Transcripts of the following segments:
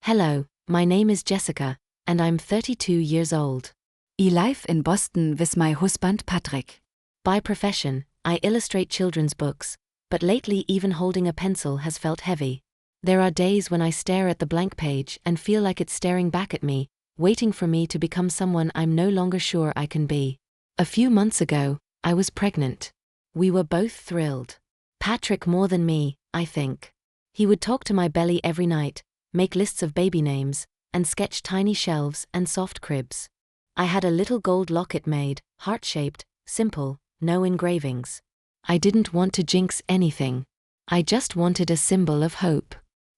Hello, my name is Jessica, and I'm 32 years old. I live in Boston with my husband Patrick. By profession, I illustrate children's books, but lately even holding a pencil has felt heavy. There are days when I stare at the blank page and feel like it's staring back at me, waiting for me to become someone I'm no longer sure I can be. A few months ago, I was pregnant. We were both thrilled. Patrick more than me, I think. He would talk to my belly every night, make lists of baby names, and sketch tiny shelves and soft cribs. I had a little gold locket made, heart-shaped, simple, no engravings. I didn't want to jinx anything. I just wanted a symbol of hope.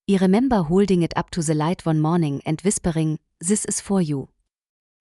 I remember holding it up to the light one morning and whispering, "This is for you."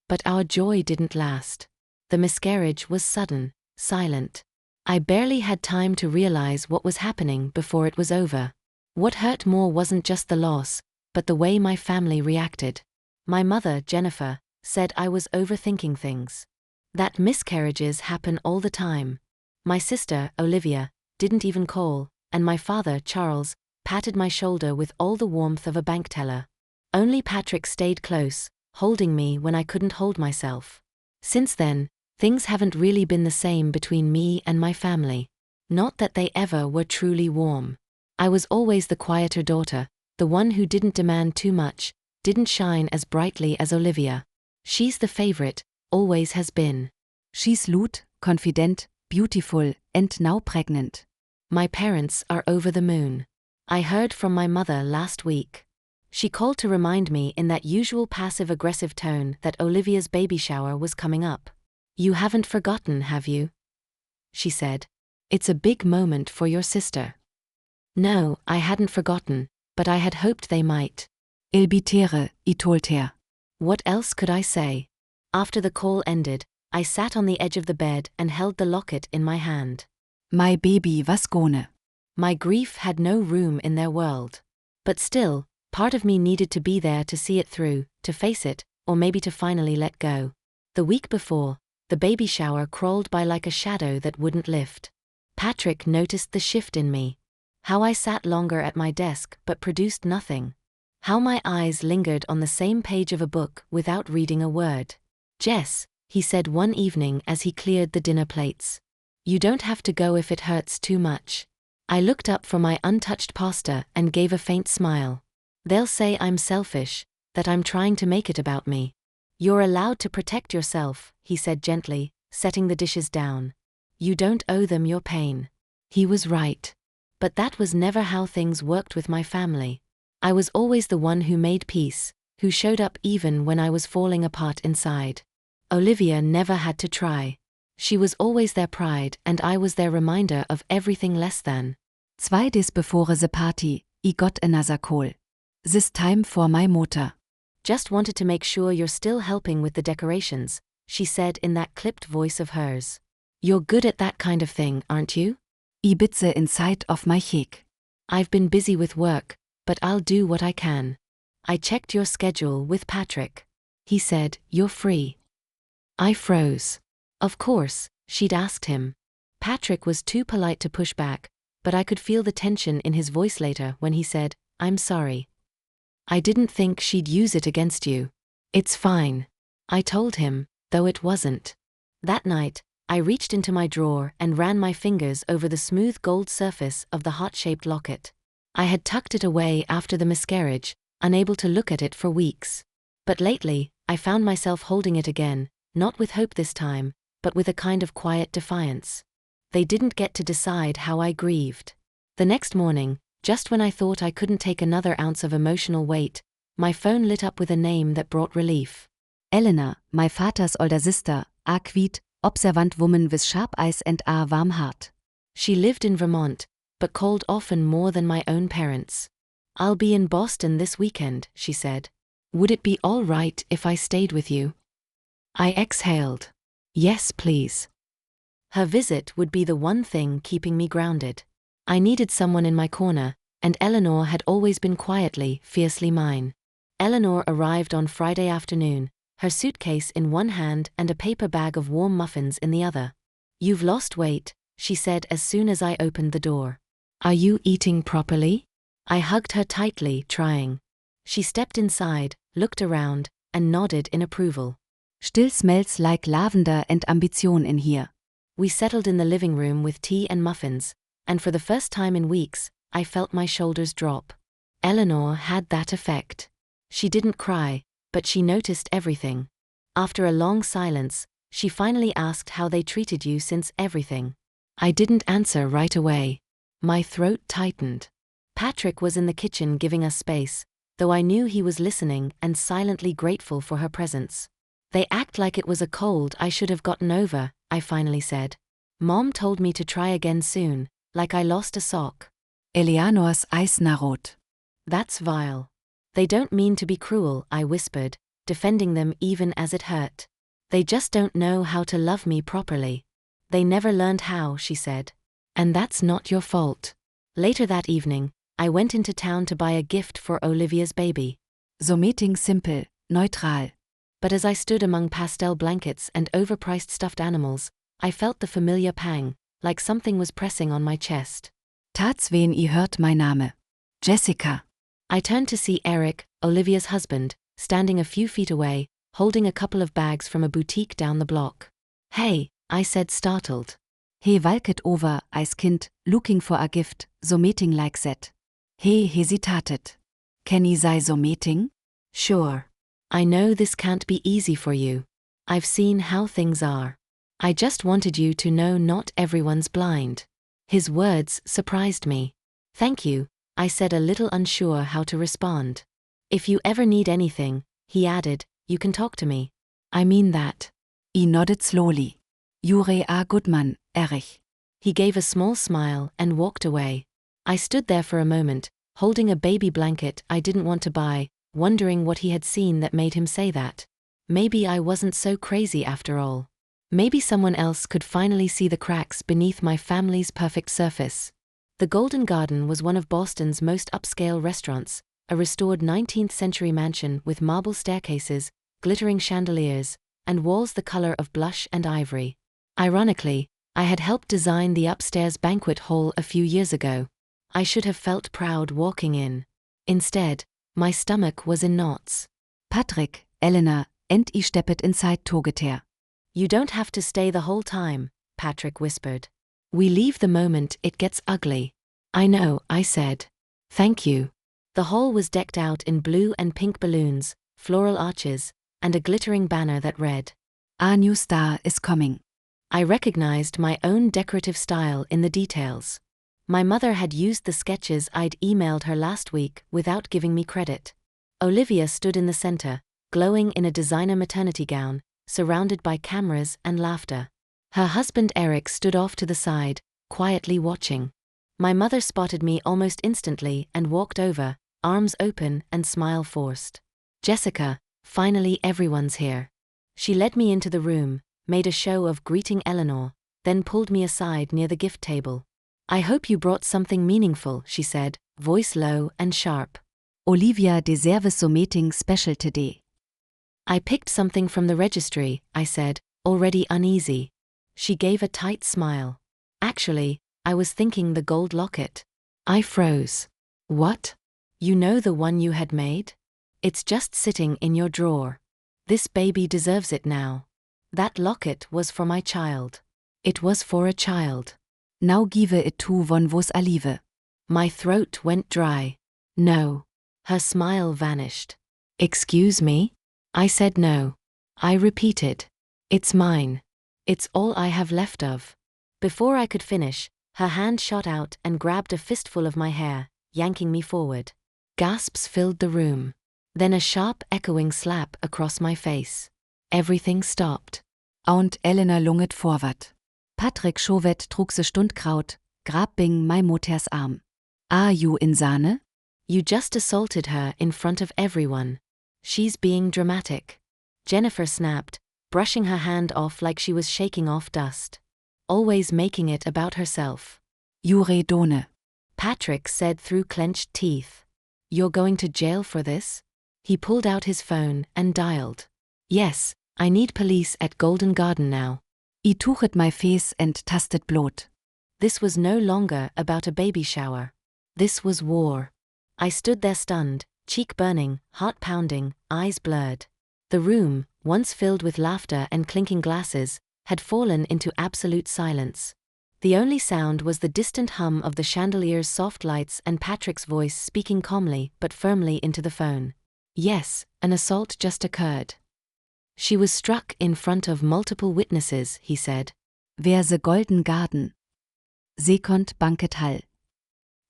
But our joy didn't last. The miscarriage was sudden, silent. I barely had time to realize what was happening before it was over. What hurt more wasn't just the loss, but the way my family reacted. My mother, Jennifer, said I was overthinking things. That miscarriages happen all the time. My sister, Olivia, didn't even call, and my father, Charles, patted my shoulder with all the warmth of a bank teller. Only Patrick stayed close, holding me when I couldn't hold myself. Since then, things haven't really been the same between me and my family. Not that they ever were truly warm. I was always the quieter daughter, the one who didn't demand too much, didn't shine as brightly as Olivia. She's the favorite, always has been. She's loud, confident, beautiful, and now pregnant. My parents are over the moon. I heard from my mother last week. She called to remind me in that usual passive-aggressive tone that Olivia's baby shower was coming up. "You haven't forgotten, have you?" she said. "It's a big moment for your sister." No, I hadn't forgotten, but I had hoped they might. Il bitere, I told her. What else could I say? After the call ended, I sat on the edge of the bed and held the locket in my hand. My baby was gone. My grief had no room in their world. But still, part of me needed to be there to see it through, to face it, or maybe to finally let go. The week before, the baby shower crawled by like a shadow that wouldn't lift. Patrick noticed the shift in me. How I sat longer at my desk but produced nothing. How my eyes lingered on the same page of a book without reading a word. "Jess," he said one evening as he cleared the dinner plates. "You don't have to go if it hurts too much." I looked up from my untouched pasta and gave a faint smile. "They'll say I'm selfish, that I'm trying to make it about me." "You're allowed to protect yourself," he said gently, setting the dishes down. "You don't owe them your pain." He was right. But that was never how things worked with my family. I was always the one who made peace, who showed up even when I was falling apart inside. Olivia never had to try. She was always their pride and I was their reminder of everything less than. 2 days before the party, I got another call. This time for my motor. "Just wanted to make sure you're still helping with the decorations," she said in that clipped voice of hers. "You're good at that kind of thing, aren't you?" I bit the inside of my cheek. "I've been busy with work, but I'll do what I can." "I checked your schedule with Patrick. He said, you're free." I froze. Of course, she'd asked him. Patrick was too polite to push back, but I could feel the tension in his voice later when he said, "I'm sorry. I didn't think she'd use it against you." "It's fine," I told him, though it wasn't. That night, I reached into my drawer and ran my fingers over the smooth gold surface of the heart-shaped locket. I had tucked it away after the miscarriage, unable to look at it for weeks. But lately, I found myself holding it again, not with hope this time, but with a kind of quiet defiance. They didn't get to decide how I grieved. The next morning, just when I thought I couldn't take another ounce of emotional weight, my phone lit up with a name that brought relief. Elena, my father's older sister, a quiet, observant woman with sharp eyes and a warm heart. She lived in Vermont, but called often more than my own parents. "I'll be in Boston this weekend," she said. "Would it be all right if I stayed with you?" I exhaled. Yes, please. Her visit would be the one thing keeping me grounded. I needed someone in my corner, and Eleanor had always been quietly, fiercely mine. Eleanor arrived on Friday afternoon, her suitcase in one hand and a paper bag of warm muffins in the other. "You've lost weight," she said as soon as I opened the door. "Are you eating properly?" I hugged her tightly, trying. She stepped inside, looked around, and nodded in approval. Still smells like lavender and ambition in here. We settled in the living room with tea and muffins, and for the first time in weeks, I felt my shoulders drop. Eleanor had that effect. She didn't cry, but she noticed everything. After a long silence, she finally asked how they treated you since everything. I didn't answer right away. My throat tightened. Patrick was in the kitchen giving us space, though I knew he was listening and silently grateful for her presence. They act like it was a cold I should have gotten over, I finally said. Mom told me to try again soon, like I lost a sock. Eleanors Eis narrot. That's vile. They don't mean to be cruel, I whispered, defending them even as it hurt. They just don't know how to love me properly. They never learned how, she said. And that's not your fault. Later that evening, I went into town to buy a gift for Olivia's baby. So meeting simple, neutral. But as I stood among pastel blankets and overpriced stuffed animals, I felt the familiar pang, like something was pressing on my chest. Tats wen I hört mein Name. Jessica. I turned to see Eric, Olivia's husband, standing a few feet away, holding a couple of bags from a boutique down the block. Hey, I said, startled. He walked over, Eis Kind, looking for a gift, so meeting like that. He hesitated. Can I say so meeting? Sure. I know this can't be easy for you. I've seen how things are. I just wanted you to know not everyone's blind. His words surprised me. Thank you, I said, a little unsure how to respond. If you ever need anything, he added, you can talk to me. I mean that. I nodded slowly. You're a good man, Erich. He gave a small smile and walked away. I stood there for a moment, holding a baby blanket I didn't want to buy, wondering what he had seen that made him say that. Maybe I wasn't so crazy after all. Maybe someone else could finally see the cracks beneath my family's perfect surface. The Golden Garden was one of Boston's most upscale restaurants, a restored 19th century mansion with marble staircases, glittering chandeliers, and walls the color of blush and ivory. Ironically, I had helped design the upstairs banquet hall a few years ago. I should have felt proud walking in. Instead, my stomach was in knots. Patrick, Eleanor, and I steppet inside together. You don't have to stay the whole time, Patrick whispered. We leave the moment it gets ugly. I know, I said. Thank you. The hall was decked out in blue and pink balloons, floral arches, and a glittering banner that read, A new star is coming. I recognized my own decorative style in the details. My mother had used the sketches I'd emailed her last week without giving me credit. Olivia stood in the center, glowing in a designer maternity gown, surrounded by cameras and laughter. Her husband Eric stood off to the side, quietly watching. My mother spotted me almost instantly and walked over, arms open and smile forced. Jessica, finally everyone's here. She led me into the room, made a show of greeting Eleanor, then pulled me aside near the gift table. I hope you brought something meaningful, she said, voice low and sharp. Olivia deserves so meeting special today. I picked something from the registry, I said, already uneasy. She gave a tight smile. Actually, I was thinking the gold locket. I froze. What? You know the one you had made? It's just sitting in your drawer. This baby deserves it now. That locket was for my child. It was for a child. Now give it to one vos alive. My throat went dry. No. Her smile vanished. Excuse me? I said no. I repeated. It's mine. It's all I have left of. Before I could finish, her hand shot out and grabbed a fistful of my hair, yanking me forward. Gasps filled the room. Then a sharp echoing slap across my face. Everything stopped. Und Eleanor lunget forward. Patrick Chauvet trug se Stundkraut, grabbing my Mutters Arm. Are you in Sahne? You just assaulted her in front of everyone. She's being dramatic. Jennifer snapped, brushing her hand off like she was shaking off dust. Always making it about herself. Jure Done. Patrick said through clenched teeth. You're going to jail for this? He pulled out his phone and dialed. Yes, I need police at Golden Garden now. I tuchet my face and tastet blot. This was no longer about a baby shower. This was war. I stood there stunned, cheek burning, heart pounding, eyes blurred. The room, once filled with laughter and clinking glasses, had fallen into absolute silence. The only sound was the distant hum of the chandelier's soft lights and Patrick's voice speaking calmly but firmly into the phone. Yes, an assault just occurred. She was struck in front of multiple witnesses, he said. Wer the Golden Garden. Sekund Banket Hall.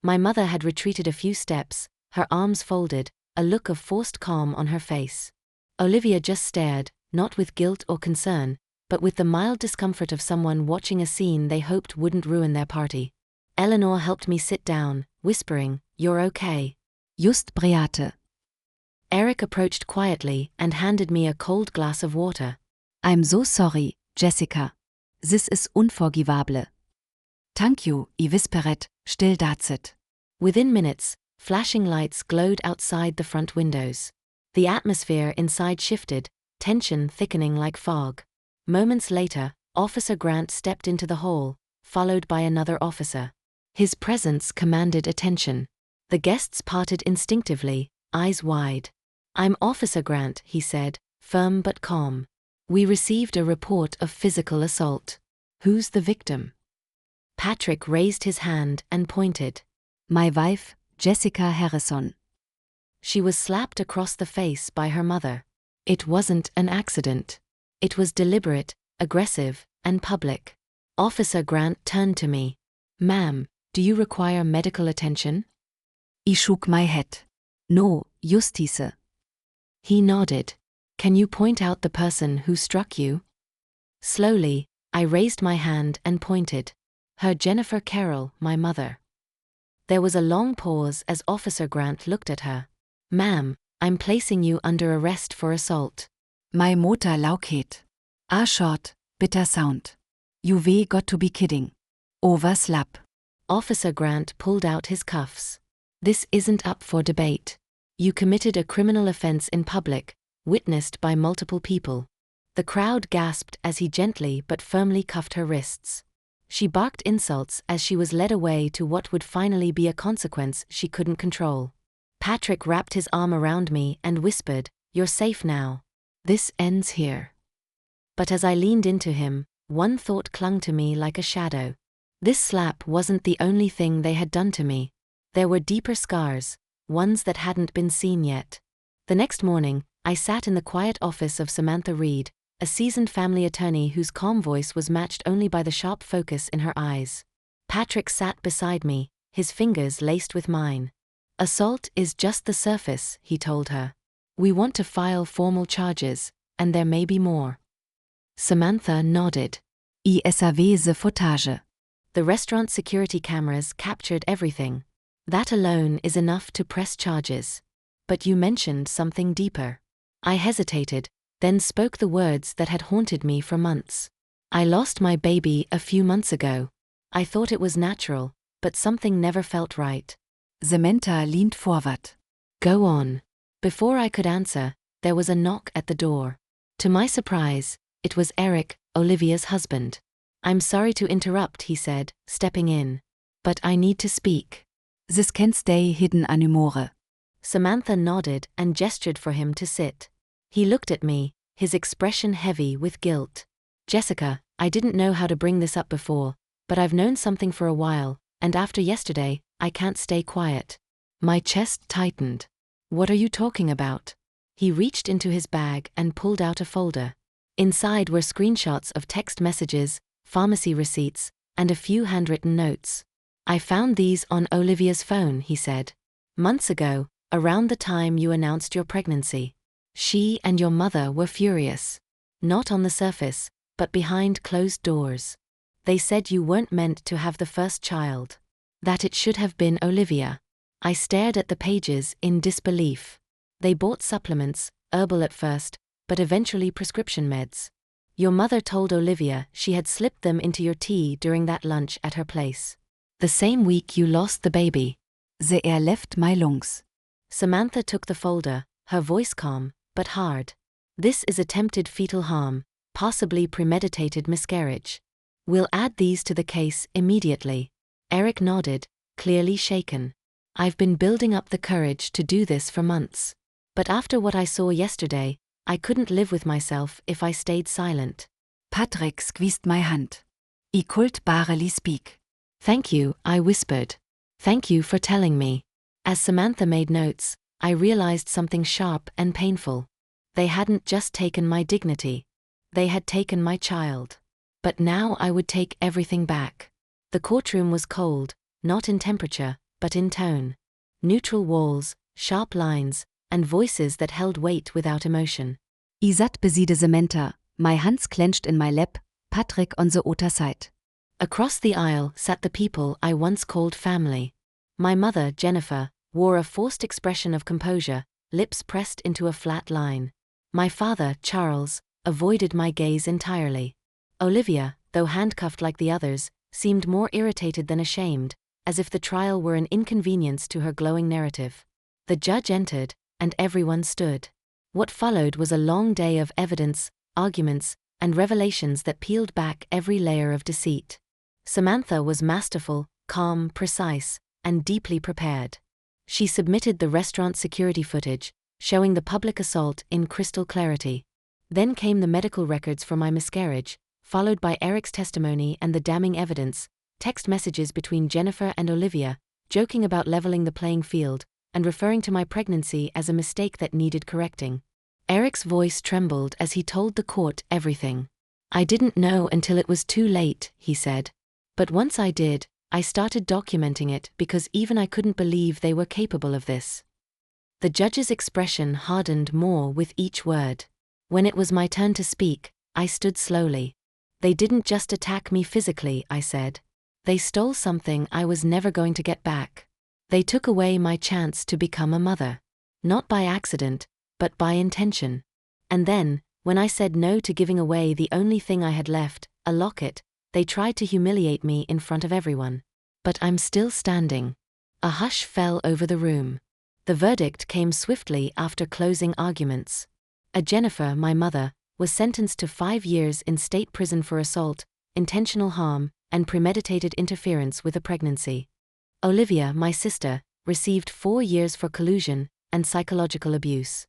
My mother had retreated a few steps, her arms folded, a look of forced calm on her face. Olivia just stared, not with guilt or concern, but with the mild discomfort of someone watching a scene they hoped wouldn't ruin their party. Eleanor helped me sit down, whispering, "You're okay." Just Beate. Eric approached quietly and handed me a cold glass of water. I'm so sorry, Jessica. This is unforgivable. Thank you, I whisperet, still dazit. Within minutes, flashing lights glowed outside the front windows. The atmosphere inside shifted, tension thickening like fog. Moments later, Officer Grant stepped into the hall, followed by another officer. His presence commanded attention. The guests parted instinctively, eyes wide. "I'm Officer Grant," he said, firm but calm. "We received a report of physical assault. Who's the victim?" Patrick raised his hand and pointed. My wife, Jessica Harrison. She was slapped across the face by her mother. It wasn't an accident. It was deliberate, aggressive, and public. Officer Grant turned to me. "Ma'am, do you require medical attention?" I shook my head. No, Justice. He nodded. "Can you point out the person who struck you?" Slowly, I raised my hand and pointed. Her Jennifer Carroll, my mother. There was a long pause as Officer Grant looked at her. "Ma'am, I'm placing you under arrest for assault." My motor Locket. A short, bitter sound. You got to be kidding. Overslap. Officer Grant pulled out his cuffs. "This isn't up for debate. You committed a criminal offense in public, witnessed by multiple people." The crowd gasped as he gently but firmly cuffed her wrists. She barked insults as she was led away to what would finally be a consequence she couldn't control. Patrick wrapped his arm around me and whispered, "You're safe now. This ends here." But as I leaned into him, one thought clung to me like a shadow. This slap wasn't the only thing they had done to me. There were deeper scars, ones that hadn't been seen yet. The next morning, I sat in the quiet office of Samantha Reed, a seasoned family attorney whose calm voice was matched only by the sharp focus in her eyes. Patrick sat beside me, his fingers laced with mine. "Assault is just the surface," he told her. "We want to file formal charges, and there may be more." Samantha nodded. I savais the footage. The restaurant security cameras captured everything. That alone is enough to press charges. But you mentioned something deeper. I hesitated, then spoke the words that had haunted me for months. "I lost my baby a few months ago. I thought it was natural, but something never felt right." Samantha leaned forward. "Go on." Before I could answer, there was a knock at the door. To my surprise, it was Eric, Olivia's husband. "I'm sorry to interrupt," he said, stepping in. "But I need to speak." This can't stay hidden anymore. Samantha nodded and gestured for him to sit. He looked at me, his expression heavy with guilt. "Jessica, I didn't know how to bring this up before, but I've known something for a while, and after yesterday, I can't stay quiet." My chest tightened. "What are you talking about?" He reached into his bag and pulled out a folder. Inside were screenshots of text messages, pharmacy receipts, and a few handwritten notes. "I found these on Olivia's phone," he said. "Months ago, around the time you announced your pregnancy. She and your mother were furious. Not on the surface, but behind closed doors. They said you weren't meant to have the first child. That it should have been Olivia." I stared at the pages in disbelief. They bought supplements, herbal at first, but eventually prescription meds. Your mother told Olivia she had slipped them into your tea during that lunch at her place. The same week you lost the baby. The air left my lungs. Samantha took the folder, her voice calm, but hard. "This is attempted fetal harm, possibly premeditated miscarriage. We'll add these to the case immediately." Eric nodded, clearly shaken. I've been building up the courage to do this for months. But after what I saw yesterday, I couldn't live with myself if I stayed silent. Patrick squeezed my hand. I could barely speak. Thank you, I whispered. Thank you for telling me. As Samantha made notes, I realized something sharp and painful. They hadn't just taken my dignity. They had taken my child. But now I would take everything back. The courtroom was cold, not in temperature, but in tone. Neutral walls, sharp lines, and voices that held weight without emotion. I satt beside Samantha, my hands clenched in my lap, Patrick on the other side. Across the aisle sat the people I once called family. My mother, Jennifer, wore a forced expression of composure, lips pressed into a flat line. My father, Charles, avoided my gaze entirely. Olivia, though handcuffed like the others, seemed more irritated than ashamed, as if the trial were an inconvenience to her glowing narrative. The judge entered, and everyone stood. What followed was a long day of evidence, arguments, and revelations that peeled back every layer of deceit. Samantha was masterful, calm, precise, and deeply prepared. She submitted the restaurant security footage, showing the public assault in crystal clarity. Then came the medical records for my miscarriage, followed by Eric's testimony and the damning evidence, text messages between Jennifer and Olivia, joking about leveling the playing field, and referring to my pregnancy as a mistake that needed correcting. Eric's voice trembled as he told the court everything. I didn't know until it was too late, he said. But once I did, I started documenting it because even I couldn't believe they were capable of this. The judge's expression hardened more with each word. When it was my turn to speak, I stood slowly. They didn't just attack me physically, I said. They stole something I was never going to get back. They took away my chance to become a mother. Not by accident, but by intention. And then, when I said no to giving away the only thing I had left, a locket, they tried to humiliate me in front of everyone. But I'm still standing. A hush fell over the room. The verdict came swiftly after closing arguments. Jennifer, my mother, was sentenced to 5 years in state prison for assault, intentional harm, and premeditated interference with a pregnancy. Olivia, my sister, received 4 years for collusion and psychological abuse.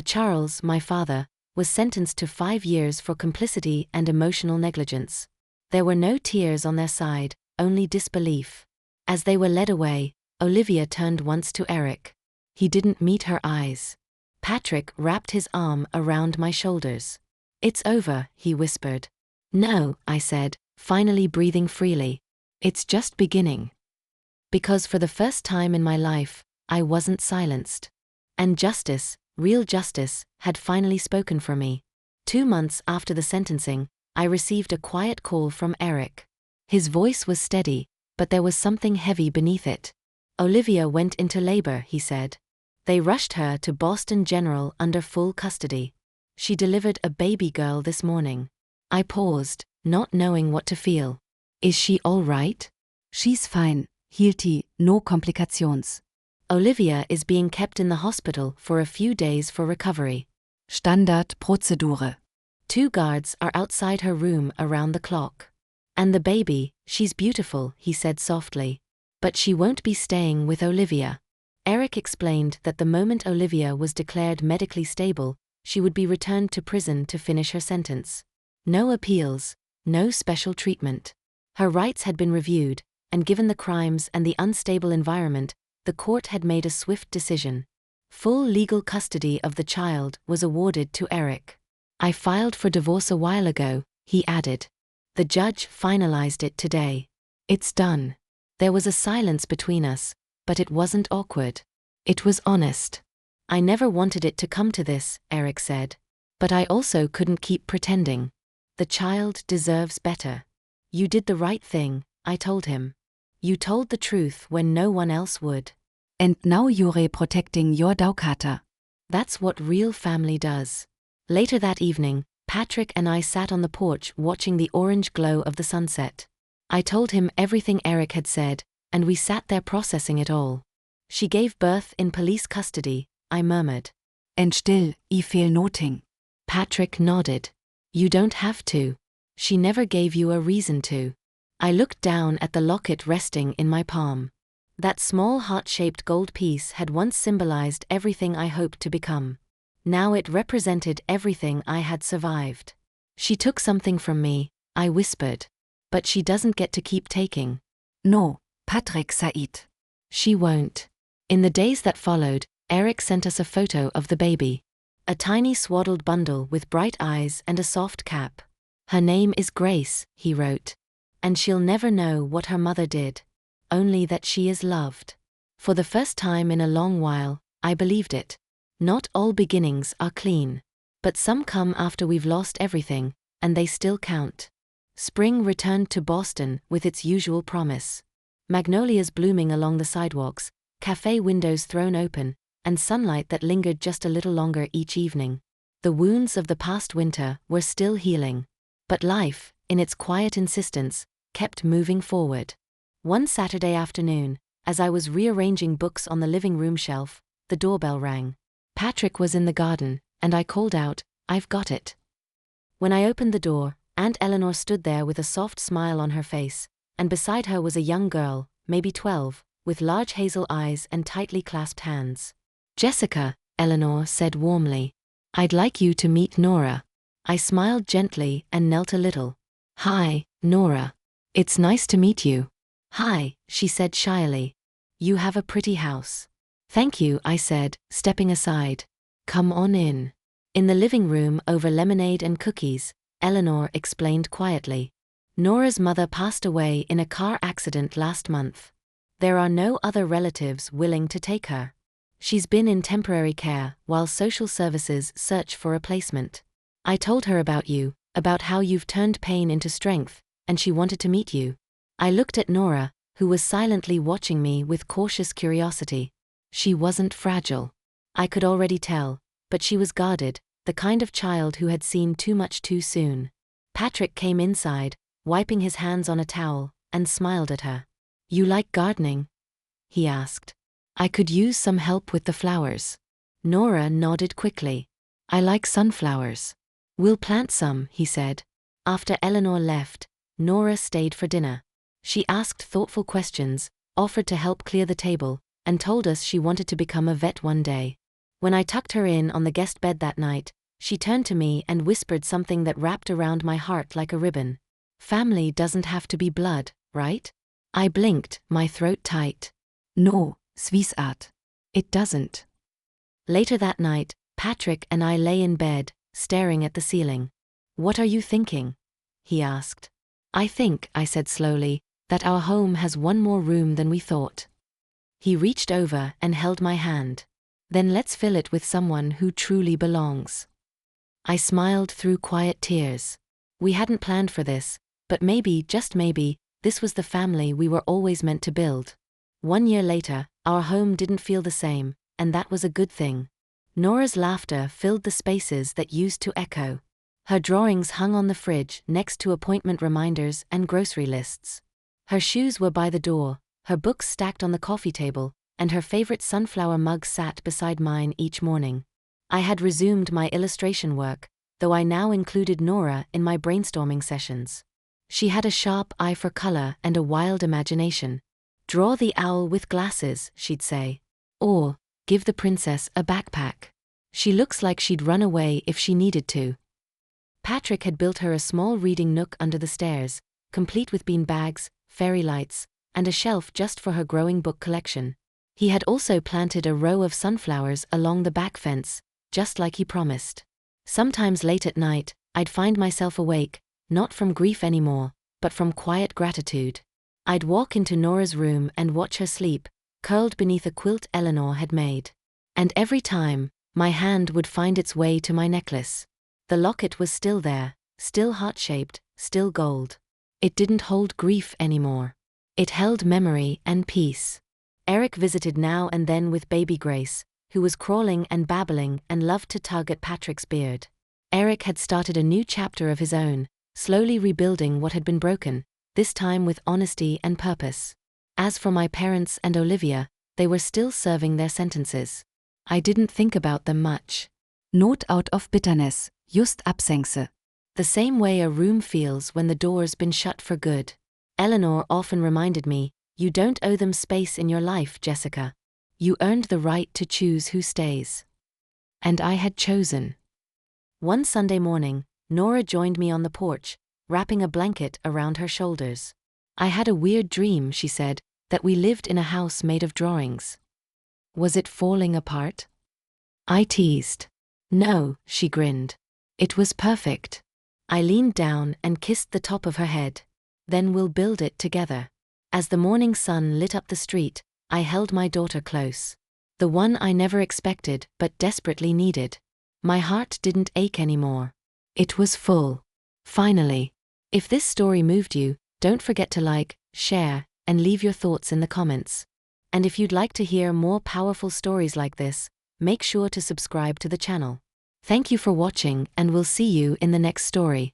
Charles, my father, was sentenced to 5 years for complicity and emotional negligence. There were no tears on their side, only disbelief. As they were led away, Olivia turned once to Eric. He didn't meet her eyes. Patrick wrapped his arm around my shoulders. It's over, he whispered. No, I said, finally breathing freely. It's just beginning. Because for the first time in my life, I wasn't silenced. And justice, real justice, had finally spoken for me. 2 months after the sentencing, I received a quiet call from Eric. His voice was steady, but there was something heavy beneath it. Olivia went into labor, he said. They rushed her to Boston General under full custody. She delivered a baby girl this morning. I paused, not knowing what to feel. Is she all right? She's fine, hielt he, no complications. Olivia is being kept in the hospital for a few days for recovery. Standardprozedur. 2 guards are outside her room around the clock. And the baby, she's beautiful, he said softly. But she won't be staying with Olivia. Eric explained that the moment Olivia was declared medically stable, she would be returned to prison to finish her sentence. No appeals, no special treatment. Her rights had been reviewed, and given the crimes and the unstable environment, the court had made a swift decision. Full legal custody of the child was awarded to Eric. I filed for divorce a while ago, he added. The judge finalized it today. It's done. There was a silence between us, but it wasn't awkward. It was honest. I never wanted it to come to this, Eric said. But I also couldn't keep pretending. The child deserves better. You did the right thing, I told him. You told the truth when no one else would. And now you're protecting your daughter. That's what real family does. Later that evening, Patrick and I sat on the porch watching the orange glow of the sunset. I told him everything Eric had said, and we sat there processing it all. She gave birth in police custody, I murmured. And still, I feel nothing. Patrick nodded. You don't have to. She never gave you a reason to. I looked down at the locket resting in my palm. That small heart-shaped gold piece had once symbolized everything I hoped to become. Now it represented everything I had survived. She took something from me, I whispered. But she doesn't get to keep taking. No, Patrick Said. She won't. In the days that followed, Eric sent us a photo of the baby. A tiny swaddled bundle with bright eyes and a soft cap. Her name is Grace, he wrote. And she'll never know what her mother did. Only that she is loved. For the first time in a long while, I believed it. Not all beginnings are clean. But some come after we've lost everything, and they still count. Spring returned to Boston with its usual promise. Magnolias blooming along the sidewalks, cafe windows thrown open, and sunlight that lingered just a little longer each evening. The wounds of the past winter were still healing. But life, in its quiet insistence, kept moving forward. One Saturday afternoon, as I was rearranging books on the living room shelf, the doorbell rang. Patrick was in the garden, and I called out, "I've got it." When I opened the door, Aunt Eleanor stood there with a soft smile on her face, and beside her was a young girl, maybe 12, with large hazel eyes and tightly clasped hands. "Jessica," Eleanor said warmly. "I'd like you to meet Nora." I smiled gently and knelt a little. "Hi, Nora. It's nice to meet you." "Hi," she said shyly. "You have a pretty house." "Thank you," I said, stepping aside. "Come on in." In the living room over lemonade and cookies, Eleanor explained quietly. "Nora's mother passed away in a car accident last month. There are no other relatives willing to take her. She's been in temporary care while social services search for a placement. I told her about you, about how you've turned pain into strength, and she wanted to meet you." I looked at Nora, who was silently watching me with cautious curiosity. She wasn't fragile. I could already tell, but she was guarded, the kind of child who had seen too much too soon. Patrick came inside, wiping his hands on a towel, and smiled at her. "You like gardening?" he asked. "I could use some help with the flowers." Nora nodded quickly. "I like sunflowers." "We'll plant some," he said. After Eleanor left, Nora stayed for dinner. She asked thoughtful questions, offered to help clear the table, and told us she wanted to become a vet one day. When I tucked her in on the guest bed that night, she turned to me and whispered something that wrapped around my heart like a ribbon. "Family doesn't have to be blood, right?" I blinked, my throat tight. No, sweetheart. It doesn't. Later that night, Patrick and I lay in bed, staring at the ceiling. "What are you thinking?" he asked. "I think," I said slowly, "that our home has one more room than we thought." He reached over and held my hand. "Then let's fill it with someone who truly belongs." I smiled through quiet tears. We hadn't planned for this, but maybe, just maybe, this was the family we were always meant to build. 1 year later, our home didn't feel the same, and that was a good thing. Nora's laughter filled the spaces that used to echo. Her drawings hung on the fridge next to appointment reminders and grocery lists. Her shoes were by the door, her books stacked on the coffee table, and her favorite sunflower mug sat beside mine each morning. I had resumed my illustration work, though I now included Nora in my brainstorming sessions. She had a sharp eye for color and a wild imagination. "Draw the owl with glasses," she'd say. Or, "Give the princess a backpack. She looks like she'd run away if she needed to." Patrick had built her a small reading nook under the stairs, complete with bean bags, fairy lights, and a shelf just for her growing book collection. He had also planted a row of sunflowers along the back fence, just like he promised. Sometimes late at night, I'd find myself awake, not from grief anymore, but from quiet gratitude. I'd walk into Nora's room and watch her sleep, curled beneath a quilt Eleanor had made. And every time, my hand would find its way to my necklace. The locket was still there, still heart-shaped, still gold. It didn't hold grief anymore. It held memory and peace. Eric visited now and then with baby Grace, who was crawling and babbling and loved to tug at Patrick's beard. Eric had started a new chapter of his own, slowly rebuilding what had been broken, this time with honesty and purpose. As for my parents and Olivia, they were still serving their sentences. I didn't think about them much. Not out of bitterness, just absence. The same way a room feels when the door's been shut for good. Eleanor often reminded me, You don't owe them space in your life, Jessica. You earned the right to choose who stays. And I had chosen. One Sunday morning, Nora joined me on the porch, wrapping a blanket around her shoulders. I had a weird dream, she said, that we lived in a house made of drawings. Was it falling apart? I teased. No, she grinned. It was perfect. I leaned down and kissed the top of her head. Then we'll build it together. As the morning sun lit up the street, I held my daughter close. The one I never expected but desperately needed. My heart didn't ache anymore. It was full. Finally. If this story moved you, don't forget to like, share, and leave your thoughts in the comments. And if you'd like to hear more powerful stories like this, make sure to subscribe to the channel. Thank you for watching, and we'll see you in the next story.